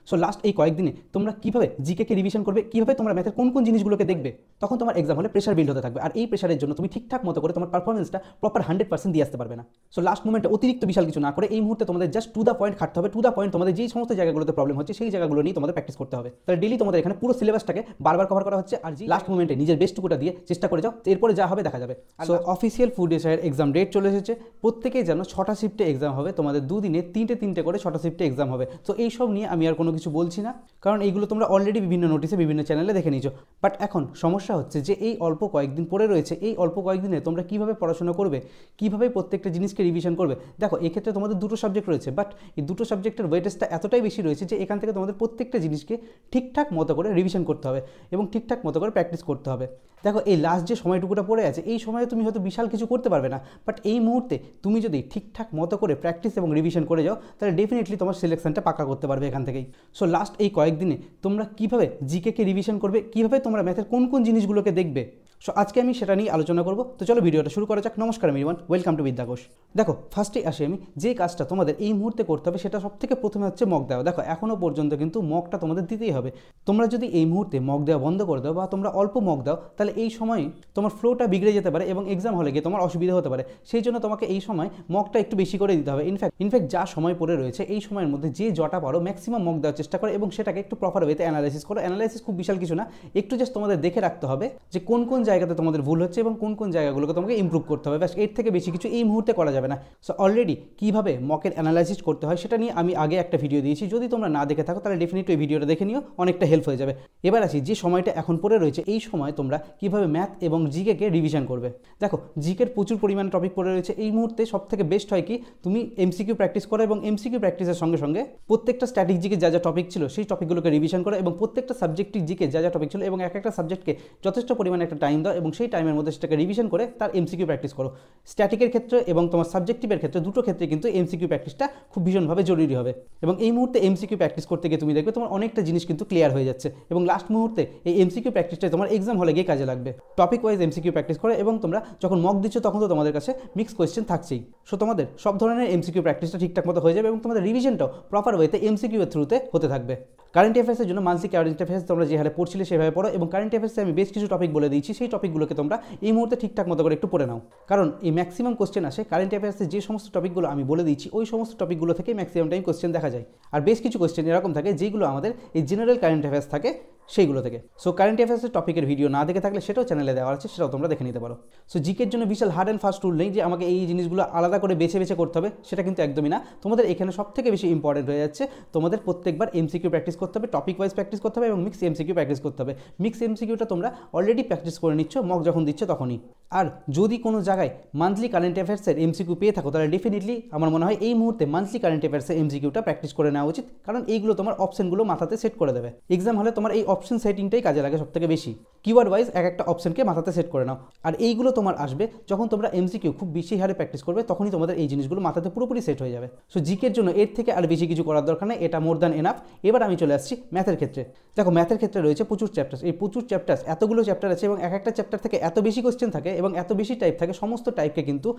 So last এই কয়েকদিনে তোমরা কীভাবে জিকেকে রিভিশন করবে, কীভাবে তোমরা ম্যাথের কোন কোন জিনিসগুলোকে দেখবে, তখন তোমার এক্সাম হলে প্রেশার বিল্ড হতে থাকবে। আর এই প্রেশারের জন্য তুমি ঠিকঠাক মতো করে তোমার পারফরমেন্সটা প্রপার 100% দিয়ে আসতে পারবে না। সো লাস্ট মোমেন্টে অতিরিক্ত বিশাল কিছু না করে এই মুহূর্তে তোমাদের জাস্ট টু দ্য পয়েন্ট খাটতে হবে। টু দ্য পয়েন্ট তোমাদের যেই সমস্ত জায়গাগুলোতে প্রবলেম হচ্ছে সেই জায়গাগুলো নিয়ে তোমাদের প্র্যাকটিস করতে হবে। তাহলে ডেলি তোমাদের এখানে পুরো সিলেবাসটাকে বারবার কভার করা হচ্ছে। আর লাস্ট মোমেন্টে নিজের বেস্টটুকুটা দিয়ে চেষ্টা করে যাও, এরপরে যা হবে দেখা যাবে। সো অফিসিয়াল ফুড এসআইয়ের এক্সাম ডেট চলে এসেছে। প্রত্যেকেই জানো 6টা শিফটে এক্সাম হবে, তোমাদের দুদিনে তিনটে করে 6টা শিফটে এক্সাম হবে। তো এইসব নিয়ে আমি আর কোনো কিছু বলছি না, কারণ এইগুলো তোমরা অলরেডি বিভিন্ন নোটিসে বিভিন্ন চ্যানেলে দেখে নিয়েছো। বাট এখন সমস্যা হচ্ছে যে এই অল্প কয়েকদিন পড়ে রয়েছে, এই অল্প কয়েকদিনে তোমরা কীভাবে পড়াশোনা করবে, কীভাবে প্রত্যেকটা জিনিসকে রিভিশন করবে। দেখো এক্ষেত্রে তোমাদের দুটো সাবজেক্ট রয়েছে, বাট এই দুটো সাবজেক্টের ওয়েটেজটা এতটাই বেশি রয়েছে যে এখান থেকে তোমাদের প্রত্যেকটা জিনিসকে ঠিকঠাক মতো করে রিভিশন করতে হবে এবং ঠিকঠাক মতো করে প্র্যাকটিস করতে হবে। দেখো এই লাস্ট যে সময়টুকুটা পড়ে আছে এই সময়ে তুমি হয়তো বিশাল কিছু করতে পারবে না, বাট এই মুহূর্তে তুমি যদি ঠিকঠাক মতো করে প্র্যাকটিস এবং রিভিশন করে যাও তাহলে ডেফিনেটলি তোমার সিলেকশনটা পাকা করতে পারবে এখান থেকেই। সো লাস্ট এই কয়েকদিনে তোমরা কীভাবে জিকেকে রিভিশন করবে, কীভাবে তোমরা ম্যাথের কোন কোন জিনিসগুলোকে দেখবে, সো আজকে আমি সেটা নিয়ে আলোচনা করব। তো চলো ভিডিওটা শুরু করা যাক। নমস্কার এভরিওয়ান, ওয়েলকাম টু বিদ্যা ঘোষ। দেখো ফার্স্টে আসি আমি যে কাজটা তোমাদের এই মুহূর্তে করতে হবে সেটা সবথেকে প্রথমে হচ্ছে মক দেওয়া। দেখো এখনও পর্যন্ত কিন্তু মকটা তোমাদের দিতেই হবে। তোমরা যদি এই মুহূর্তে মক দেওয়া বন্ধ করে দাও বা তোমরা অল্প মক দাও তাহলে এই সময় তোমার ফ্লোটা বিগড়ে যেতে পারে এবং এক্সাম হলে গিয়ে তোমার অসুবিধা হতে পারে। সেই জন্য তোমাকে এই সময় মকটা একটু বেশি করে দিতে হবে। ইনফ্যাক্ট যা সময় পড়ে রয়েছে এই সময়ের মধ্যে যে জটা পারো ম্যাক্সিমাম মক দেওয়ার চেষ্টা করো এবং সেটাকে একটু প্রপার ওয়েতে অ্যানালাইসিস করো। অ্যানালাইসিস খুব বিশাল কিছু না, একটু জাস্ট তোমাদের দেখে রাখতে হবে যে কোন কোন জায়গাতে তোমাদের ভুল হচ্ছে এবং কোন কোন জায়গাগুলোকে তোমাকে ইমপ্রুভ করতে হবে। ব্যাস এর থেকে বেশি কিছু এই মুহূর্তে করা যাবে না। সো অলরেডি কীভাবে মকের অ্যানালাইসিস করতে হয় সেটা নিয়ে আমি আগে একটা ভিডিও দিয়েছি, যদি তোমরা না দেখে থাকো তাহলে ডেফিনেটলি এই ভিডিওটা দেখে নিও, অনেকটা হেল্প হয়ে যাবে। এবার আসি যে সময়টা এখন পড়ে রয়েছে এই সময় তোমরা কীভাবে ম্যাথ এবং জিকেকে রিভিশন করবে। দেখো জিকের প্রচুর পরিমাণে টপিক পড়ে রয়েছে। এই মুহূর্তে সব থেকে বেস্ট হয় কি তুমি এমসিকিউ প্র্যাকটিস করো এবং এমসিকিউ প্র্যাকটিসের সঙ্গে সঙ্গে প্রত্যেকটা স্ট্যাটিক জিকে যা যা টপিক ছিল সেই টপিকগুলোকে রিভিশন করো এবং প্রত্যেকটা সাবজেক্টিভ জিকে যা যা টপিক ছিল এবং এক একটা সাবজেক্টকে যথেষ্ট পরিমাণে একটা টাইম দাও এবং সেই টাইমের মধ্যে সেটাকে রিভিশন করে তার এমসিকিউ প্র্যাকটিস করো। স্ট্যাটিকের ক্ষেত্রে এবং তোমার সাবজেক্টিভের ক্ষেত্রে দুটো ক্ষেত্রে কিন্তু এমসিকিউ প্র্যাকটিসটা খুব ভীষণভাবে জরুরি হবে। এবং এই মুহূর্তে এমসিকিউ প্র্যাকটিস করতে গিয়ে তুমি দেখবে তোমার অনেকটা জিনিস কিন্তু ক্লিয়ার হয়ে যাচ্ছে এবং লাস্ট মুহূর্তে এই এমসিকিউ প্র্যাকটিসটা তোমার এক্সাম হলে গিয়ে কাজে লাগবে। টপিক ওয়াইজ এমসিকিউ প্র্যাকটিস করো এবং তোমরা যখন মক দিচ্ছ তখন তো তোমাদের কাছে মিক্স কোয়েশ্চেন থাকছেই। সো তোমাদের সব ধরনের এমসিকিউ প্র্যাকটিসটা ঠিকঠাক মতো হয়ে যাবে এবং তোমাদের রিভিশনটাও প্রপার ওয়েতে এমসিকিউ এর থ্রুতে হতে থাকবে। কারেন্ট অ্যাফেয়ার্সের জন্য মান্থলি কারেন্ট অ্যাফেয়ার্স তোমরা যে হারে পড়ছিলে সেভাবে পড়ো এবং কারেন্ট অ্যাফেয়ার্সে আমি বেশ কিছু টপিক বলে দিয়েছি, সেই টপিকগুলোকে তোমরা এই মুহূর্তে ঠিকঠাক মতো করে একটু পড়ে নাও, কারণ এই ম্যাক্সিমাম কোশ্চেন আসে কারেন্ট অ্যাফেয়ার্সে যে সমস্ত টপিকগুলো আমি বলে দিচ্ছি ওই সমস্ত টপিকগুলো থেকে ম্যাক্সিমাম টাইম কোশ্চেন দেখা যায়। আর বেশ কিছু কোশ্চেন এরকম থাকে যেগুলো আমাদের এই জেনারেল কারেন্ট অ্যাফেয়ার্স থাকে সেইগুলো থেকে। সো কারেন্ট অ্যাফেয়ার্সের টপিকের ভিডিও না দেখে থাকলে সেটাও চ্যানেলে দেওয়া আছে, সেটাও তোমরা দেখে নিতে পারো। সো জিকের জন্য বিশাল হার্ড অ্যান্ড ফাস্ট রুল নেই যে আমাকে এই জিনিসগুলো আলাদা করে বেছে বেছে করতে হবে, সেটা কিন্তু একদমই না। তোমাদের এখানে সব থেকে বেশি ইম্পর্টেন্ট হয়ে যাচ্ছে তোমাদের প্রত্যেকবার এমসিকিউ প্র্যাকটিস করতে হবে, টপিক ওয়াইজ প্র্যাকটিস করতে হবে এবং মিক্স এমসিকিউ প্র্যাকটিস করতে হবে। মিক্স এমসিকিউটা তোমরা অলরেডি প্র্যাকটিস করে নিচ্ছ মক যখন দিচ্ছ তখনই। আর যদি কোনো জায়গায় মান্থলি কারেন্ট অ্যাফেয়ার্সের এমসিকিউ পেয়ে থাকো তাহলে ডেফিনেটলি আমার মনে হয় এই মুহূর্তে মান্থলি কারেন্ট অ্যাফেয়ার্সের এমসিকিউটা প্র্যাকটিস করে নেওয়া উচিত, কারণ এইগুলো তোমার অপশনগুলো মাথাতে সেট করে দেবে। এক্সাম হলে তোমার এই অপশন সেটিংটাই কাজে লাগে সব থেকে বেশি। কিওয়ার্ড ওয়াইজ এক একটা অপশনকে মাথাতে সেট করে নাও, আর এইগুলো তোমার আসবে যখন তোমরা এমসিকিউ খুব বেশি হারে প্র্যাকটিস করবে, তখনই তোমাদের এই জিনিসগুলো মাথাতে পুরোপুরি সেট হয়ে যাবে। সো জিকের জন্য এর থেকে আর বেশি কিছু করার দরকার নেই, এটা মোর দ্যান এনাফ। এবার আমি চলে আসছি ম্যাথের ক্ষেত্রে। দেখো ম্যাথের ক্ষেত্রে রয়েছে প্রচুর চ্যাপ্টার, এই প্রচুর চ্যাপ্টার এতগুলো চ্যাপ্টার আছে এবং এক একটা চ্যাপ্টার থেকে এত বেশি কোশ্চেন থাকে এবং এত বেশি টাইপ থাকে, সমস্ত টাইপকে কিন্তু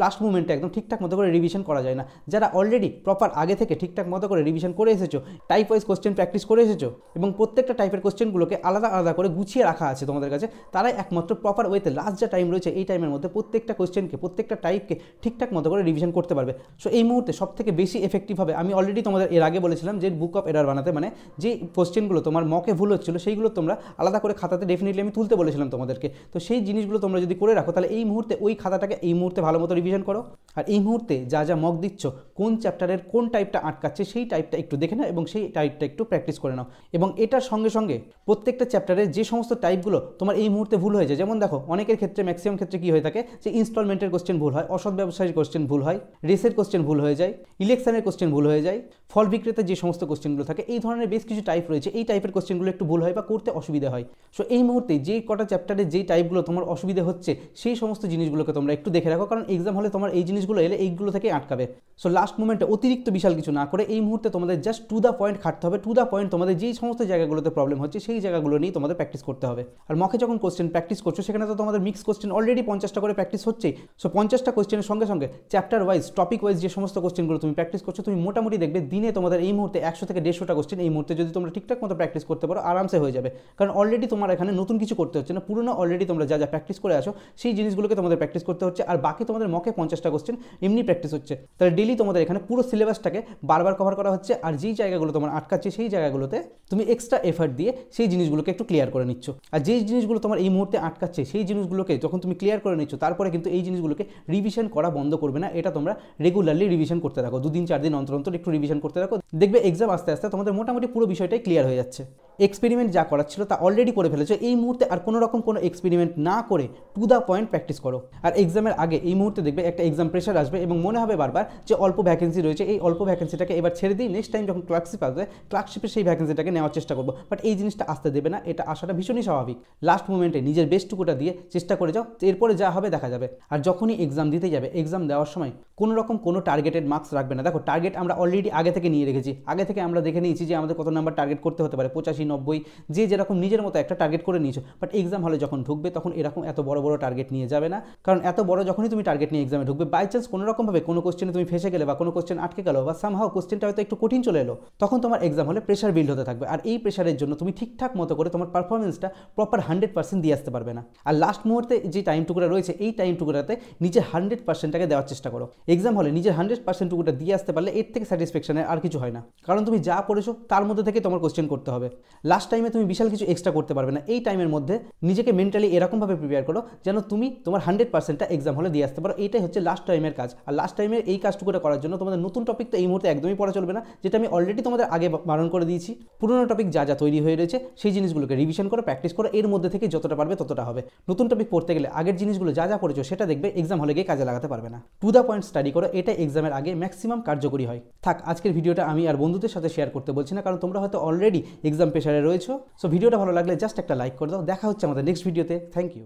লাস্ট মুমেন্টে একদম ঠিকঠাক মতো করে রিভিশন করা যায় না। যারা অলরেডি প্রপার আগে থেকে ঠিকঠাক মতো করে রিভিশন করে এসেছো, টাইপ ওয়াইজ কোশ্চেন প্র্যাকটিস করে এসেছো এবং প্রত্যেকটা টাইপের কোশ্চেনগুলোকে আলাদা আলাদা করে গুছিয়ে রাখা আছে তোমাদের কাছে, তারাই একমাত্র প্রপার ওয়েতে লাস্ট যা টাইম রয়েছে এই টাইমের মধ্যে প্রত্যেকটা কোশ্চেনকে প্রত্যেকটা টাইপকে ঠিকঠাক মতো করে রিভিশন করতে পারবে। সো এই মুহূর্তে সব থেকে বেশি এফেক্টিভ হবে, আমি অলরেডি তোমাদের এর আগে বলেছিলাম যে বুক অফ এরার বানাতে, মানে যে কোশ্চেনগুলো তোমার মকে ভুল হচ্ছিল সেইগুলো তোমরা আলাদা করে খাতাতে ডেফিনেটলি আমি তুলতে বলেছিলাম তোমাদেরকে। তো সেই জিনিসগুলো তোমরা যদি করে রাখো তাহলে এই মুহূর্তে ওই খাতাটাকে এই মুহূর্তে ভালো মতো রিভিশন করো। আর এই মুহূর্তে যা যা মক দিচ্ছ কোন চ্যাপ্টারের কোন টাইপটা আটকাচ্ছে সেই টাইপটা একটু দেখে নাও এবং সেই টাইপটা একটু প্র্যাকটিস করে নাও। এবং এটার সঙ্গে সঙ্গে প্রত্যেকটা চ্যাপ্টারের যে সমস্ত টাইপগুলো তোমার এই মুহূর্তে ভুল হয়ে যায়, যেমন দেখো অনেকের ক্ষেত্রে ম্যাক্সিমাম ক্ষেত্রে কী হয়ে থাকে যে ইনস্টলমেন্টের কোশ্চেন ভুল হয়, অসৎ ব্যবসায়ীর কোশ্চেন ভুল হয়, রেসের কোশ্চেন ভুল হয়ে যায়, ইলেকশনের কোশ্চেন ভুল হয়ে যায়, ফল বিক্রেতার যে সমস্ত কোশ্চেনগুলো থাকে, এই ধরনের বেশ কিছু টাইপ রয়েছে, এই টাইপের কোশ্চেনগুলো একটু ভুল হয় বা করতে অসুবিধা হয়। সো এই মুহূর্তে যে কটা চ্যাপ্টারে যেই টাইপগুলো তোমার অসুবিধা হচ্ছে সেই সমস্ত জিনিসগুলোকে তোমরা একটু দেখে রাখো, কারণ এক্সাম হলে তোমার এই জিনিসগুলো এলে এইগুলো থেকে আটকাবে। সো লাস্ট মোমেন্টে অতিরিক্ত বিশাল কিছু না করে এই মুহূর্তে তোমাদের জাস্ট টু দ্য পয়েন্ট খাটতে হবে। টু দ্য পয়েন্ট তোমাদের যেই সমস্ত জায়গাগুলোতে প্রবলেম হচ্ছে সেই জায়গাগুলো নিয়ে তোমাদের প্র্যাকটিস করতে হবে। আর মকে যখন কোশ্চেন প্র্যাকটিস করছো সেখানে তো তোমাদের মিক্স কোশ্চেন অলরেডি 50টা করে প্র্যাকটিস হচ্ছেই। সো 50টা কোশ্চেনের সঙ্গে সঙ্গে চ্যাপ্টার ওয়াইজ টপিক ওয়াইজ যে সমস্ত কোশ্চেনগুলো তুমি প্র্যাকটিস করছো, তুমি মোটামুটি দেখবে দিনে তোমাদের এই মুহূর্তে 100 থেকে 150টা কোশ্চেন এই মুহূর্তে যদি তোমরা ঠিকঠাক মতো প্র্যাকটিস করতে পারো আরামসে হয়ে যাবে। কারণ অলরেডি তোমার এখানে নতুন কিছু করতে হচ্ছে না, পুরোনো অলরেডি তোমরা যা যা প্র্যাকটিস করে আসো সেই জিনিসগুলোকে তোমাদের প্র্যাকটিস করতে হচ্ছে। আর বাকি তোমাদের মকে 50টা কোশ্চেন এমনি প্র্যাকটিস হচ্ছে। তাহলে ডেলি তোমাদের এখানে পুরো সিলেবাসটাকে বারবার কভার করা হচ্ছে। আর যেই জায়গাগুলো তোমার আটকাচ্ছে সেই জায়গাগুলোতে তুমি এক্সট্রা এফার্ট দিয়ে সেই জিনিসগুলোকে একটু ক্লিয়ার করে নিচ্ছ। আর যেই জিনিসগুলো তোমার এই মুহূর্তে আটকাচ্ছে সেই জিনিসগুলোকে যখন তুমি ক্লিয়ার করে নিচ্ছ, তারপরে কিন্তু এই জিনিসগুলোকে রিভিশন করা বন্ধ করবে না। এটা তোমরা রেগুলারলি রিভিশন করতে থাকো, 2 দিন 4 দিন অন্তর অন্তর একটু রিভিশন করতে থাকো। দেখবে এক্সাম আস্তে আস্তে তোমাদের মোটামুটি পুরো বিষয়টাই ক্লিয়ার হয়ে যাচ্ছে। এক্সপেরিমেন্ট যা করার ছিল তা অলরেডি করে ফেলেছো, এই মুহূর্তে আর কোনো রকম কোনো এক্সপেরিমেন্ট না করে টু দ্য পয়েন্ট প্র্যাকটিস করো। আর এক্সামের আগে এই মুহূর্তে দেখবে একটা এক্সাম প্রেশার আসবে এবং মনে হবে বারবার যে অল্প ভ্যাকেন্সি রয়েছে, এই অল্প ভ্যাকেন্সিটাকে এবার ছেড়ে দিই, নেক্সট টাইম যখন ক্লার্কশিপ আসবে ক্লার্কশিপে সেই ভ্যাকেন্সিটাকে নেওয়ার চেষ্টা করবো। বাট এই জিনিসটা আসতে দেবে না, এটা আসাটা ভীষণই স্বাভাবিক। লাস্ট মোমেন্টে নিজের বেস্টটুকুটা দিয়ে চেষ্টা করে যাও, এরপরে যা হবে দেখা যাবে। আর যখনই এক্সাম দিতে যাবে, এক্সাম দেওয়ার সময় কোনো রকম কোনো টার্গেটেড মার্কস রাখবে না। দেখো টার্গেট আমরা অলরেডি আগে থেকে নিয়ে রেখেছি, আগে থেকে আমরা দেখে নিয়েছি যে আমাদের কত নাম্বার টার্গেট করতে হতে পারে, 85, 90, যে যেরকম নিজের মতো একটা টার্গেট করে নিয়েছো। বাট এক্সাম হলে যখন ঢুকবে তখন এরকম এত বড় বড় টার্গেট নিয়ে যাবে না। কারণ এত বড় যখনই তুমি টার্গেট নিয়ে এক্সামে ঢুকবে, বাই চান্স কোনো রকমভাবে কোনো কোশ্চেনে তুমি ফেসে গেলে বা কোনো কোশ্চেন আটকে গেলো বা সামহাও কোশ্চেনটা হয়তো একটু কঠিন চলে এলো, তখন তোমার এক্সাম হলে প্রেশার বিল্ড হতে থাকবে। আর এই প্রেশারের জন্য তুমি ঠিকঠাক মতো করে তোমার পারফরমেন্সটা প্রপার 100% দিয়ে আসতে পারবে না। আর লাস্ট মুহূর্তে যে টাইমটুকুটা রয়েছে এই টাইমটুকুটাতে নিজের 100%টাকে দেওয়ার চেষ্টা করো। এক্সাম হলে নিজের 100% টুকুটা দিয়ে আসতে পারলে এর থেকে স্যাটিসফ্যাকশনের আর কিছু হয় না। কারণ তুমি যা পড়েছো তার মধ্যে থেকে তোমার কোশ্চেন করতে হবে। লাস্ট টাইমে তুমি বিশাল কিছু এক্সট্রা করতে পারবে না। এই টাইমের মধ্যে নিজেকে মেন্টালি এরকমভাবে প্রিপেয়ার করো যেন তুমি তোমার 100%টা এক্সাম হলে দিয়ে আসতে পারো। এইটাই হচ্ছে লাস্ট টাইমের কাজ। আর লাস্ট টাইমের এই কাজটুকুটা করার জন্য তোমাদের নতুন টপিক তো এই মুহূর্তে একদমই পড়া চলবে না, যেটা আমি অলরেডি তোমাদের আগে বারণ করে দিয়েছি। পুরোনো টপিক যা যা তৈরি হয়ে রয়েছে সেই জিনিসগুলোকে রিভিশন করো, প্র্যাকটিস করো, এর মধ্যে থেকে যতটা পারবে ততটা হবে। নতুন টপিক পড়তে গেলে আগের জিনিসগুলো যা যা পড়েছো সেটা দেখবে এক্সাম হলে গিয়ে কাজে লাগাতে পারবে না। টু দ্য পয়েন্ট স্টাডি করো, এটা এক্সামের আগে ম্যাক্সিমাম কার্যকরী হয়। থাক, আজকের ভিডিওটা আমি আর বন্ধুদের সাথে শেয়ার করতে বলছি না, কারণ তোমরা হয়তো অলরেডি এক্সাম প্রেশারে রয়েছো। সো ভিডিওটা ভালো লাগলে জাস্ট একটা লাইক করে দাও। দেখা হচ্ছে আমাদের নেক্সট ভিডিওতে। Thank you.